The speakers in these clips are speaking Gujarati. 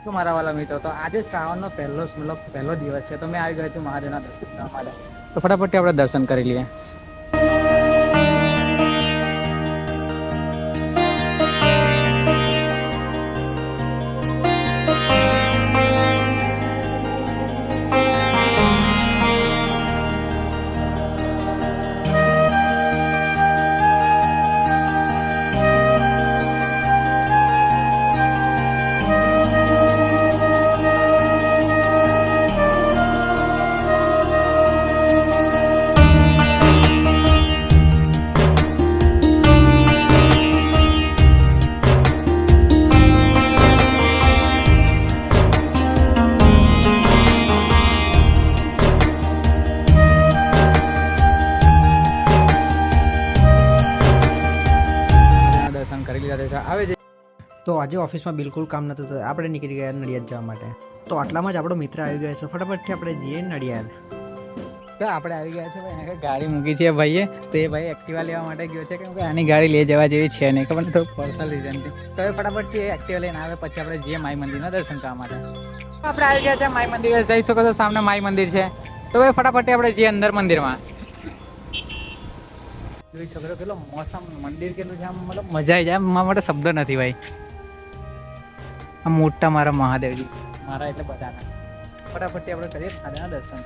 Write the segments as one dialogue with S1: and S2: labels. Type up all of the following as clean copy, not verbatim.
S1: તો મારા વાલા મિત્રો, તો આજે શ્રાવણનો પહેલો દિવસ છે, તો મેં આવી ગયો છું મહાદેવના દર્શન કરવા માટે. તો ફટાફટ આપણે દર્શન કરી લઈએ. દર્શન કરી લીધા છે. આવે છે
S2: તો આજે ઓફિસમાં બિલકુલ કામ નહોતું, તો આપણે નીકળી ગયા નડિયાદ જવા માટે. તો આટલામાં જ આપણો મિત્ર આવી ગયો છે. ફટાફટથી આપણે જઈએ નડિયાદ.
S1: તો આપણે આવી ગયા છે ભાઈ. ગાડી મૂકી છે ભાઈએ, તો એ ભાઈ એક્ટિવા લેવા માટે ગયો છે, કેમ કે આની ગાડી લઈ જવા જેવી છે નહીં, ખબર થોડું પર્સનલ રીઝનથી. તો એ ફટાફટથી એક્ટિવા લઈને આવે, પછી આપણે જઈએ માઈ મંદિરના દર્શન કરવા માટે. આપણે આવી ગયા છે માઈ મંદિર. જઈ શકો છો, સામે માઈ મંદિર છે. તો ભાઈ ફટાફટથી આપણે જઈએ અંદર મંદિરમાં. જોઈ શકો છો કેટલો મોસમ મંદિર કેટલું છે, આમ મતલબ મજા આવી જાય. મારા માટે શબ્દ નથી ભાઈ. આ મોટા મારા મહાદેવજી, મારા એટલે બધાના. ફટાફટથી આપણે કરીએ મહાદેવના દર્શન.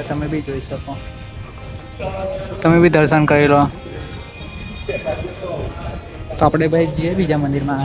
S1: તમે બી જોઈ શકો, તમે બી દર્શન કરી લો. તો આપણે ભાઈ જઈએ બીજા મંદિરમાં.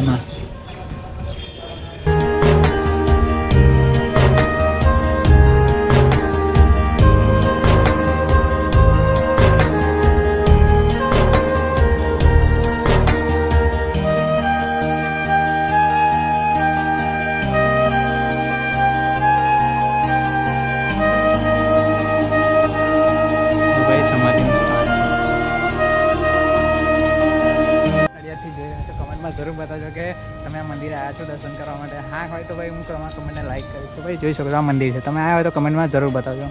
S1: આમાં જરૂર બતાવજો કે તમે આ મંદિરે આવ્યા છો દર્શન કરવા માટે. હા હોય તો ભાઈ હું કમેન્ટને લાઈક કરીશ. તો ભાઈ જોઈ શકો છો આ મંદિર છે. તમે આવ્યા હોય તો કમેન્ટમાં જરૂર બતાવજો.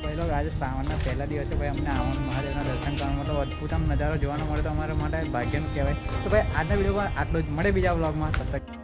S1: પહેલો આજે શ્રાવણના પહેલા દિવસે ભાઈ અમને આવવાનું મહાદેવના દર્શન કરવા માટે અદ્ભુત આમ નજારો જોવાનો મળે તો અમારા માટે ભાગ્યનું કહેવાય. તો ભાઈ આજના વિડીયોમાં આટલું જ. મળે બીજા વ્લોગમાં. તબ તક